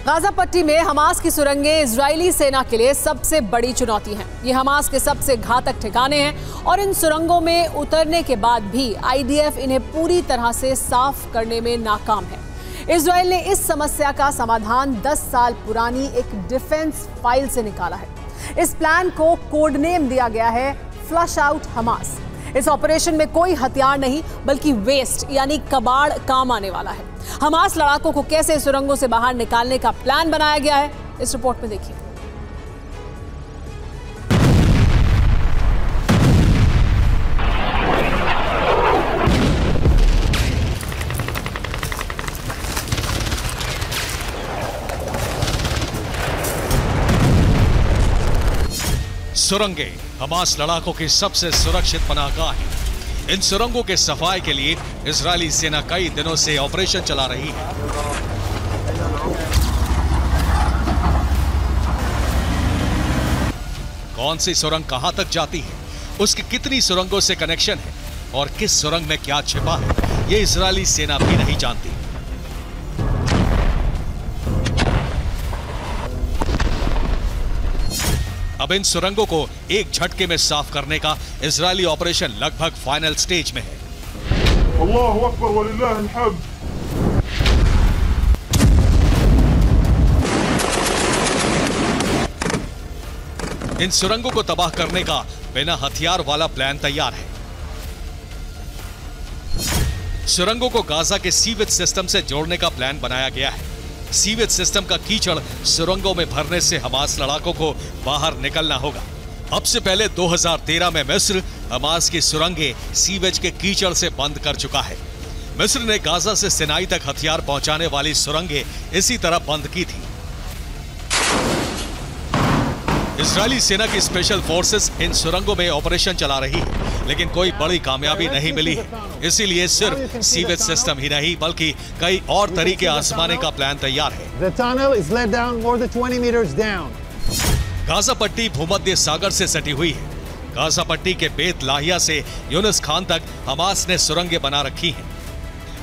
Speaker 1: गाजा पट्टी में हमास की सुरंगें इजरायली सेना के लिए सबसे बड़ी चुनौती हैं। ये हमास के सबसे घातक ठिकाने हैं और इन सुरंगों में उतरने के बाद भी आईडीएफ इन्हें पूरी तरह से साफ करने में नाकाम है। इजरायल ने इस समस्या का समाधान 10 साल पुरानी एक डिफेंस फाइल से निकाला है। इस प्लान को कोड नेम दिया गया है फ्लश आउट हमास। इस ऑपरेशन में कोई हथियार नहीं बल्कि वेस्ट यानी कबाड़ काम आने वाला है। हमास लड़ाकों को कैसे सुरंगों से बाहर निकालने का प्लान बनाया गया है, इस रिपोर्ट में देखिए।
Speaker 3: सुरंगें हमास लड़ाकों की सबसे सुरक्षित पनाहगाह है। इन सुरंगों के सफाई के लिए इजरायली सेना कई दिनों से ऑपरेशन चला रही है। कौन सी सुरंग कहां तक जाती है, उसकी कितनी सुरंगों से कनेक्शन है और किस सुरंग में क्या छिपा है, यह इजरायली सेना भी नहीं जानती। अब इन सुरंगों को एक झटके में साफ करने का इजरायली ऑपरेशन लगभग फाइनल स्टेज में है।
Speaker 10: अल्लाहु अकबर वलिल्लाहिल हम्द।
Speaker 3: इन सुरंगों को तबाह करने का बिना हथियार वाला प्लान तैयार है। सुरंगों को गाजा के सीवेज सिस्टम से जोड़ने का प्लान बनाया गया है। सीवेज सिस्टम का कीचड़ सुरंगों में भरने से हमास लड़ाकों को बाहर निकलना होगा। अब से पहले 2013 में मिस्र हमास की सुरंगें सीवेज के कीचड़ से बंद कर चुका है। मिस्र ने गाजा से सिनाई तक हथियार पहुंचाने वाली सुरंगें इसी तरह बंद की थी। इजरायली सेना की स्पेशल फोर्सेस इन सुरंगों में ऑपरेशन चला रही है, लेकिन कोई बड़ी कामयाबी नहीं मिली है। इसीलिए सिर्फ सीवेज सिस्टम ही नहीं बल्कि कई और तरीके आजमाने का प्लान तैयार है। गाजा पट्टी भूमध्य सागर से सटी हुई है। गाजा पट्टी के बेत लाहिया से यूनुस खान तक हमास ने सुरंगें बना रखी हैं।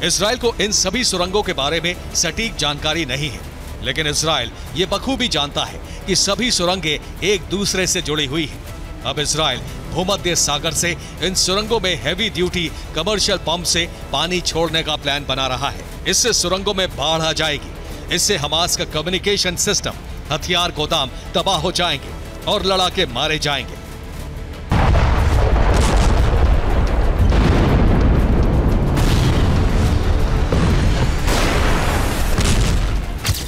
Speaker 3: इजराइल को इन सभी सुरंगों के बारे में सटीक जानकारी नहीं है, लेकिन इजराइल ये बखूबी जानता है कि सभी सुरंगें एक दूसरे से जुड़ी हुई हैं। अब इजराइल भूमध्य सागर से इन सुरंगों में हैवी ड्यूटी कमर्शियल पंप से पानी छोड़ने का प्लान बना रहा है। इससे सुरंगों में बाढ़ आ जाएगी। इससे हमास का कम्युनिकेशन सिस्टम, हथियार गोदाम तबाह हो जाएंगे और लड़ाके मारे जाएंगे।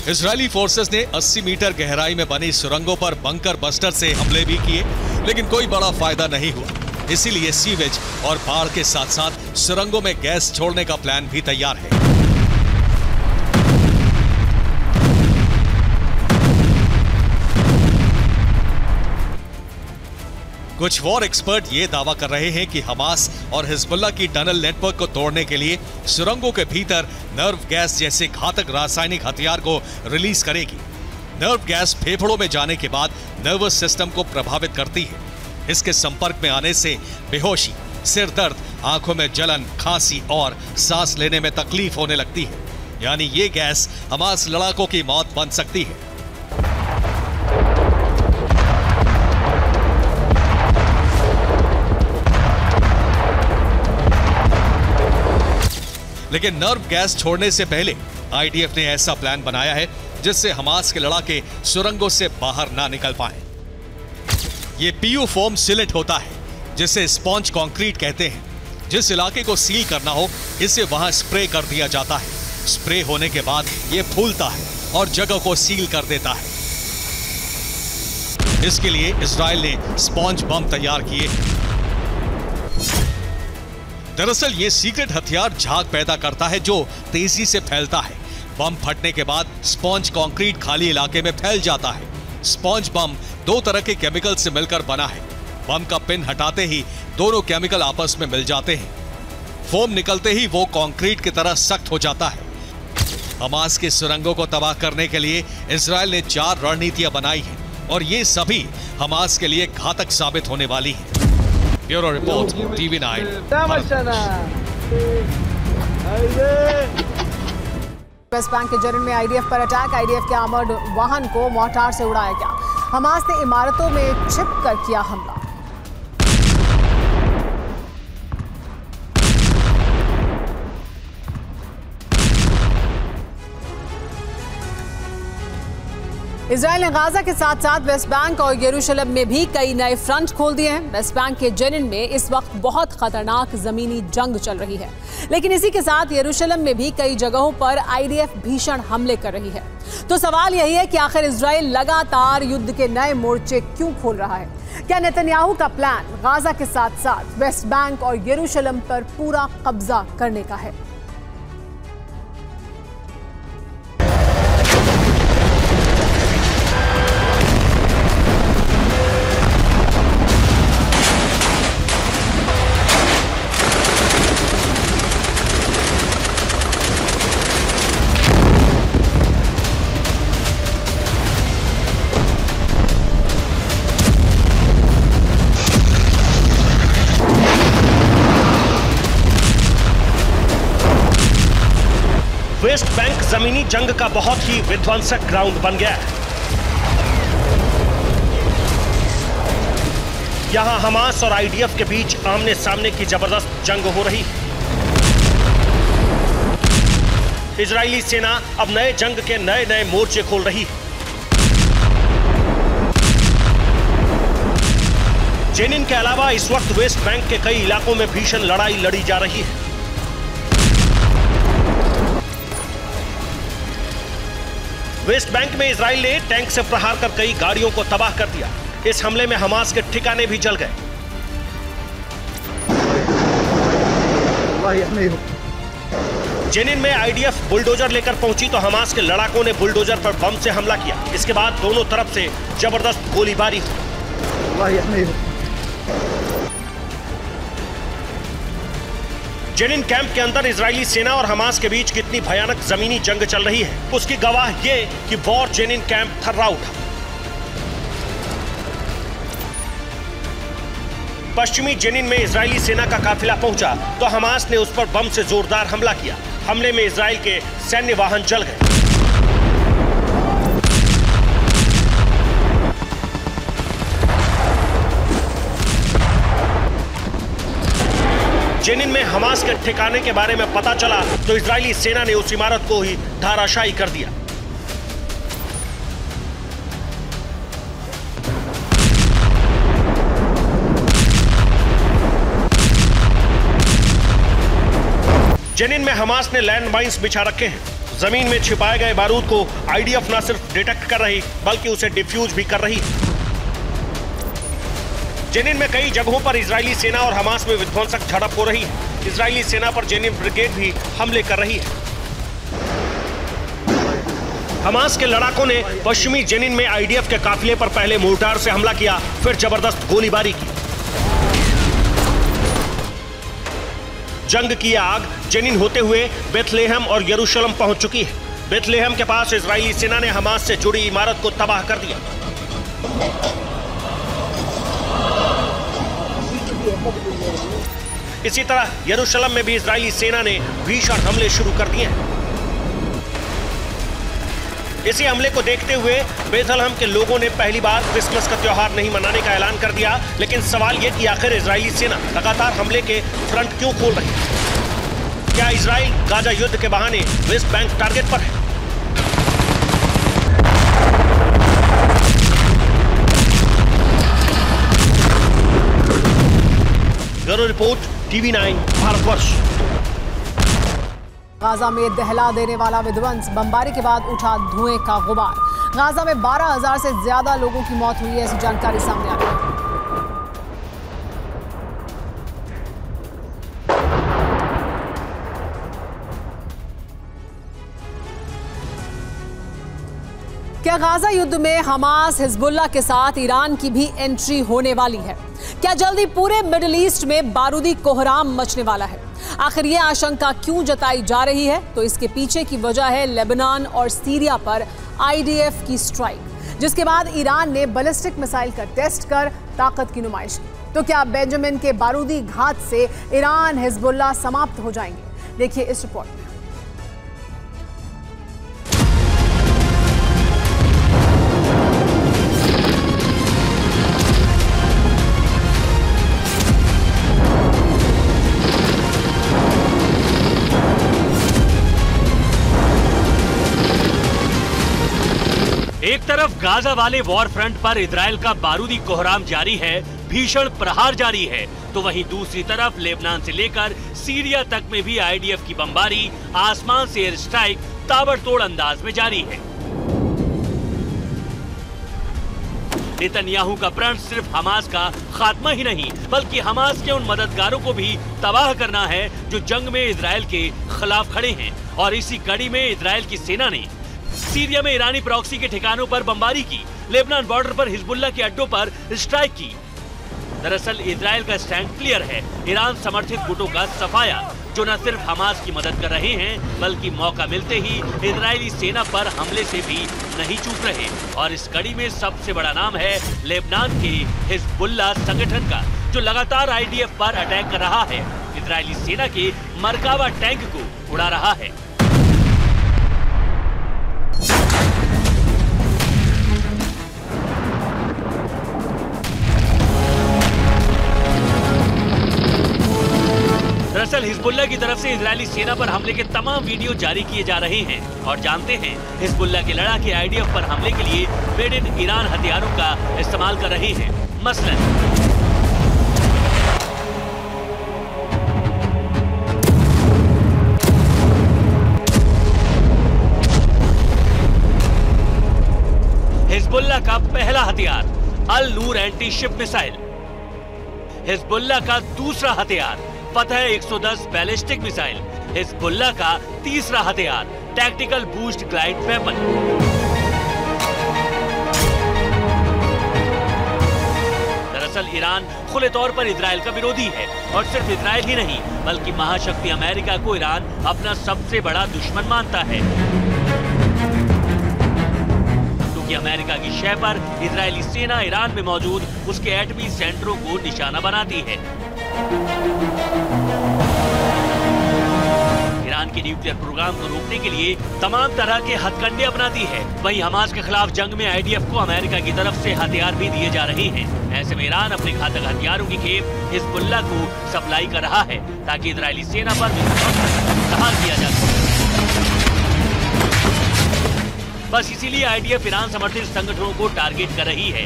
Speaker 3: इजरायली फोर्सेस ने 80 मीटर गहराई में बनी सुरंगों पर बंकर बस्टर से हमले भी किए, लेकिन कोई बड़ा फायदा नहीं हुआ। इसीलिए सीवेज और बाढ़ के साथ साथ सुरंगों में गैस छोड़ने का प्लान भी तैयार है। कुछ वॉर एक्सपर्ट ये दावा कर रहे हैं कि हमास और हिजबुल्लाह की टनल नेटवर्क को तोड़ने के लिए सुरंगों के भीतर नर्व गैस जैसे घातक रासायनिक हथियार को रिलीज करेगी। नर्व गैस फेफड़ों में जाने के बाद नर्वस सिस्टम को प्रभावित करती है। इसके संपर्क में आने से बेहोशी, सिर दर्द, आंखों में जलन, खांसी और सांस लेने में तकलीफ होने लगती है। यानी ये गैस हमास लड़ाकों की मौत बन सकती है। लेकिन नर्व गैस छोड़ने से पहले आईडीएफ ने ऐसा प्लान बनाया है जिससे हमास के लड़ाके सुरंगों से बाहर ना निकल पाएं। ये पीयू फोम सिलेट होता है, जिसे स्पॉन्ज कंक्रीट कहते हैं। जिस इलाके को सील करना हो, इसे वहां स्प्रे कर दिया जाता है। स्प्रे होने के बाद ये फूलता है और जगह को सील कर देता है। इसके लिए इजराइल ने स्पॉन्ज बम तैयार किए। दरअसल ये सीक्रेट हथियार झाग पैदा करता है जो तेजी से फैलता है। बम फटने के बाद स्पॉन्ज कंक्रीट खाली इलाके में फैल जाता है। स्पॉन्ज बम 2 तरह के केमिकल से मिलकर बना है। बम का पिन हटाते ही दोनों केमिकल आपस में मिल जाते हैं। फोम निकलते ही वो कंक्रीट की तरह सख्त हो जाता है। हमास के सुरंगों को तबाह करने के लिए इजराइल ने 4 रणनीतियां बनाई हैं और ये सभी हमास के लिए घातक साबित होने वाली हैं। Bureau report, TV9।
Speaker 1: West Bank के जरिन में आईडीएफ पर अटैक। आईडीएफ के आर्मर्ड वाहन को मोर्टार से उड़ाया गया। हमास ने इमारतों में छिपकर किया हमला। इजराइल ने गाजा के साथ साथ वेस्ट बैंक और यरूशलेम में भी कई नए फ्रंट खोल दिए हैं। वेस्ट बैंक के जेनिन में इस वक्त बहुत खतरनाक जमीनी जंग चल रही है, लेकिन इसी के साथ यरूशलेम में भी कई जगहों पर आईडीएफ भीषण हमले कर रही है। तो सवाल यही है कि आखिर इजराइल लगातार युद्ध के नए मोर्चे क्यों खोल रहा है? क्या नेतन्याहू का प्लान गाजा के साथ साथ वेस्ट बैंक और यरूशलेम पर पूरा कब्जा करने का है?
Speaker 8: वेस्ट बैंक जमीनी जंग का बहुत ही विध्वंसक ग्राउंड बन गया है। यहां हमास और आईडीएफ के बीच आमने सामने की जबरदस्त जंग हो रही है। इजरायली सेना अब नए जंग के नए नए मोर्चे खोल रही है। जेनिन के अलावा इस वक्त वेस्ट बैंक के कई इलाकों में भीषण लड़ाई लड़ी जा रही है। वेस्ट बैंक में इजराइल ने टैंक से प्रहार कर कई गाड़ियों को तबाह कर दिया। इस हमले में हमास के ठिकाने भी जल गए। जेनिन में आईडीएफ बुलडोजर लेकर पहुंची तो हमास के लड़ाकों ने बुलडोजर पर बम से हमला किया। इसके बाद दोनों तरफ से जबरदस्त गोलीबारी हुई। जेनिन कैंप के अंदर इजरायली सेना और हमास के बीच कितनी भयानक जमीनी जंग चल रही है, उसकी गवाह ये कि वॉर जेनिन कैंप थर्रा उठा। पश्चिमी जेनिन में इजरायली सेना का काफिला पहुंचा तो हमास ने उस पर बम से जोरदार हमला किया। हमले में इजराइल के सैन्य वाहन जल गए। जेनिन में हमास के ठिकाने के बारे में पता चला तो इजरायली सेना ने उस इमारत को ही धराशायी कर दिया। जेनिन में हमास ने लैंड माइंस बिछा रखे हैं। जमीन में छिपाए गए बारूद को आईडीएफ न सिर्फ डिटेक्ट कर रही बल्कि उसे डिफ्यूज भी कर रही है। जेनिन में कई जगहों पर इजरायली सेना और हमास में विध्वंसक झड़प हो रही है। इजरायली सेना पर जेनिन ब्रिगेड भी हमले कर रही है। हमास के लड़ाकों ने पश्चिमी जेनिन में आईडीएफ के काफिले पर पहले मोर्टार से हमला किया, फिर जबरदस्त गोलीबारी की। जंग की आग जेनिन होते हुए बेथलेहम और यरूशलेम पहुंच चुकी है। बेथलेहम के पास इजरायली सेना ने हमास से जुड़ी इमारत को तबाह कर दिया। इसी तरह यरूशलेम में भी इजरायली सेना ने भीषण हमले शुरू कर दिए हैं। इसी हमले को देखते हुए बेथलेहम के लोगों ने पहली बार क्रिसमस का त्योहार नहीं मनाने का ऐलान कर दिया। लेकिन सवाल यह कि आखिर इजरायली सेना लगातार हमले के फ्रंट क्यों खोल रही है? क्या इजराइल गाजा युद्ध के बहाने वेस्ट बैंक टारगेट पर है? Bureau report, TV9 Bharatvarsh.
Speaker 1: Gaza में दहला देने वाला विध्वंस, बमबारी के बाद उठा धुएं का गुबार। गाजा में 12,000 से ज्यादा लोगों की मौत हुई है, ऐसी जानकारी सामने आ रही है। क्या गाजा युद्ध में हमास, हिजबुल्लाह के साथ ईरान की भी एंट्री होने वाली है? क्या जल्दी पूरे मिडिल ईस्ट में बारूदी कोहराम मचने वाला है? आखिर ये आशंका क्यों जताई जा रही है? तो इसके पीछे की वजह है लेबनान और सीरिया पर आईडीएफ की स्ट्राइक, जिसके बाद ईरान ने बैलिस्टिक मिसाइल का टेस्ट कर ताकत की नुमाइश की। तो क्या बेंजामिन के बारूदी घात से ईरान, हिजबुल्लाह समाप्त हो जाएंगे? देखिए इस रिपोर्ट में।
Speaker 8: एक तरफ
Speaker 11: तरफ गाजा वाले वॉर फ्रंट पर इजराइल का बारूदी कोहराम जारी है, भीषण प्रहार जारी है, तो वहीं दूसरी तरफ लेबनान से लेकर सीरिया तक में भी आईडीएफ की बमबारी, आसमान से एयर स्ट्राइक ताबड़तोड़ अंदाज में जारी है। नेतन्याहू का प्रण सिर्फ हमास का खात्मा ही नहीं, बल्कि हमास के उन मददगारों को भी तबाह करना है जो जंग में इजराइल के खिलाफ खड़े हैं। और इसी कड़ी में इजराइल की सेना ने सीरिया में ईरानी प्रॉक्सी के ठिकानों पर बमबारी की, लेबनान बॉर्डर पर हिजबुल्लाह के अड्डों पर स्ट्राइक की। दरअसल इजराइल का स्टैंड क्लियर है, ईरान समर्थित गुटों का सफाया, जो न सिर्फ हमास की मदद कर रहे हैं बल्कि मौका मिलते ही इजरायली सेना पर हमले से भी नहीं चूक रहे। और इस कड़ी में सबसे बड़ा नाम है लेबनान के हिजबुल्लाह संगठन का, जो लगातार आईडीएफ पर अटैक कर रहा है, इजरायली सेना के मरकावा टैंक को उड़ा रहा है। दरअसल हिजबुल्लाह की तरफ से इजरायली सेना पर हमले के तमाम वीडियो जारी किए जा रहे हैं और जानते हैं हिजबुल्लाह के लड़ाके आईडीएफ पर हमले के लिए मेड इन ईरान हथियारों का इस्तेमाल कर रहे हैं। मसलन हिजबुल्लाह का पहला हथियार अल नूर एंटी शिप मिसाइल, हिजबुल्लाह का दूसरा हथियार फतह 110 बैलिस्टिक मिसाइल, हिजबुल्लाह का तीसरा हथियार टैक्टिकल बूस्ट ग्लाइड वेपन। दरअसल ईरान खुले तौर पर इजराइल का विरोधी है और सिर्फ इजराइल ही नहीं बल्कि महाशक्ति अमेरिका को ईरान अपना सबसे बड़ा दुश्मन मानता है, क्योंकि अमेरिका की शह पर इजरायली सेना ईरान में मौजूद उसके एटमी सेंटरों को निशाना बनाती है। ईरान के न्यूक्लियर प्रोग्राम को रोकने के लिए तमाम तरह के हथकंडे अपनाती है। वहीं हमास के खिलाफ जंग में आईडीएफ को अमेरिका की तरफ से हथियार भी दिए जा रहे हैं। ऐसे में ईरान अपने घातक हथियारों की खेप हिजबुल्लाह को सप्लाई कर रहा है ताकि इजरायली सेना पर प्रहार किया जा सके। बस इसीलिए आईडीएफ ईरान समर्थित संगठनों को टारगेट कर रही है।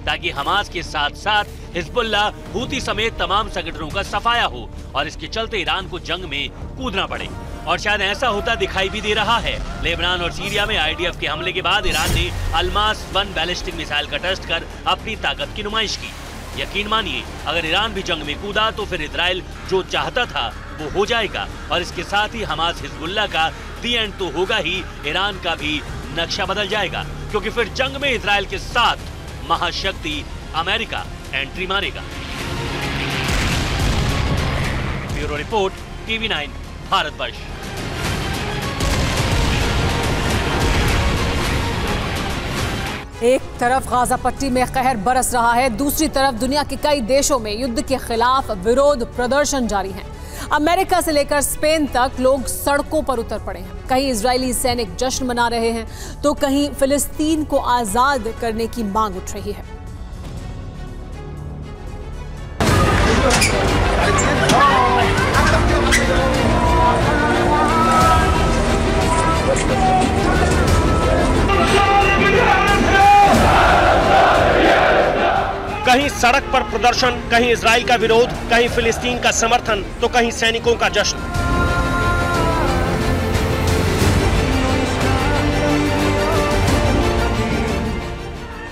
Speaker 11: ताकि हमास के साथ साथ हिजबुल्लाह, हूती समेत तमाम संगठनों का सफाया हो और इसके चलते ईरान को जंग में कूदना पड़े। और शायद ऐसा होता दिखाई भी दे रहा है। लेबनान और सीरिया में आईडीएफ के हमले के बाद ईरान ने अल्मास 1 बैलिस्टिक मिसाइल का टेस्ट कर अपनी ताकत की नुमाइश की। यकीन मानिए, अगर ईरान भी जंग में कूदा तो फिर इजराइल जो चाहता था वो हो जाएगा और इसके साथ ही हमास हिजबुल्लाह का दी एंड तो होगा ही, ईरान का भी नक्शा बदल जाएगा, क्योंकि फिर जंग में इजराइल के साथ महाशक्ति अमेरिका एंट्री मारेगा। Bureau report, TV9 Bharatvarsh.
Speaker 1: एक तरफ गाजा पट्टी में कहर बरस रहा है, दूसरी तरफ दुनिया के कई देशों में युद्ध के खिलाफ विरोध प्रदर्शन जारी हैं। अमेरिका से लेकर स्पेन तक लोग सड़कों पर उतर पड़े हैं। कहीं इजरायली सैनिक जश्न मना रहे हैं तो कहीं फिलिस्तीन को आजाद करने की मांग उठ रही है।
Speaker 8: कहीं सड़क पर प्रदर्शन, कहीं इजराइल का विरोध, कहीं फिलिस्तीन का समर्थन, तो कहीं सैनिकों का जश्न।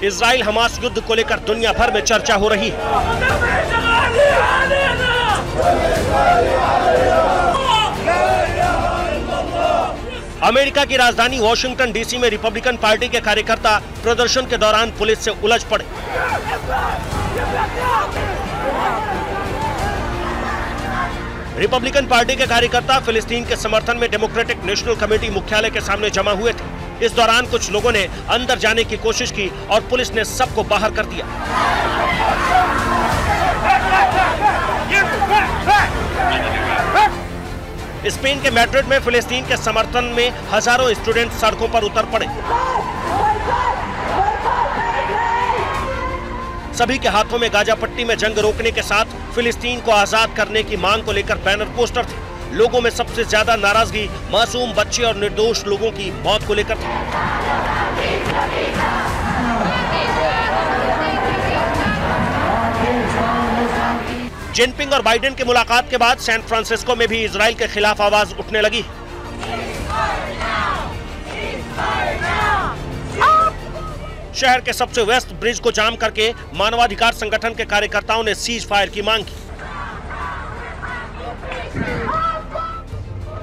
Speaker 8: इजराइल हमास युद्ध को लेकर दुनिया भर में चर्चा हो रही है। अमेरिका की राजधानी वॉशिंगटन डीसी में रिपब्लिकन पार्टी के कार्यकर्ता प्रदर्शन के दौरान पुलिस से उलझ पड़े। रिपब्लिकन पार्टी के कार्यकर्ता फिलिस्तीन के समर्थन में डेमोक्रेटिक नेशनल कमेटी मुख्यालय के सामने जमा हुए थे। इस दौरान कुछ लोगों ने अंदर जाने की कोशिश की और पुलिस ने सबको बाहर कर दिया। स्पेन के मैड्रिड में फिलिस्तीन के समर्थन में हजारों स्टूडेंट सड़कों पर उतर पड़े। सभी के हाथों में गाजा पट्टी में जंग रोकने के साथ फिलिस्तीन को आजाद करने की मांग को लेकर बैनर पोस्टर थे। लोगों में सबसे ज्यादा नाराजगी मासूम बच्चे और निर्दोष लोगों की मौत को लेकर थी। जिनपिंग और बाइडेन की मुलाकात के बाद सैन फ्रांसिस्को में भी इजराइल के खिलाफ आवाज उठने लगी। शहर के सबसे व्यस्त ब्रिज को जाम करके मानवाधिकार संगठन के कार्यकर्ताओं ने सीज फायर की मांग की।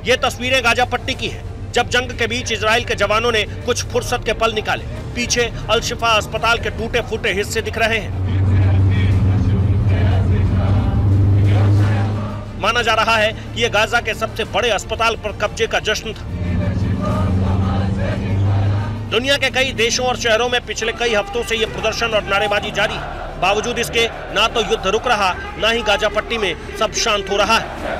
Speaker 8: ये तस्वीरें गाजा पट्टी की है, जब जंग के बीच इजराइल के जवानों ने कुछ फुर्सत के पल निकाले। पीछे अल शिफा अस्पताल के टूटे फूटे हिस्से दिख रहे हैं। माना जा रहा है कि यह गाजा के सबसे बड़े अस्पताल पर कब्जे का जश्न था। दुनिया के कई देशों और शहरों में पिछले कई हफ्तों से यह प्रदर्शन और नारेबाजी जारी है। बावजूद इसके ना तो युद्ध रुक रहा, ना ही गाजा पट्टी में सब शांत हो रहा है।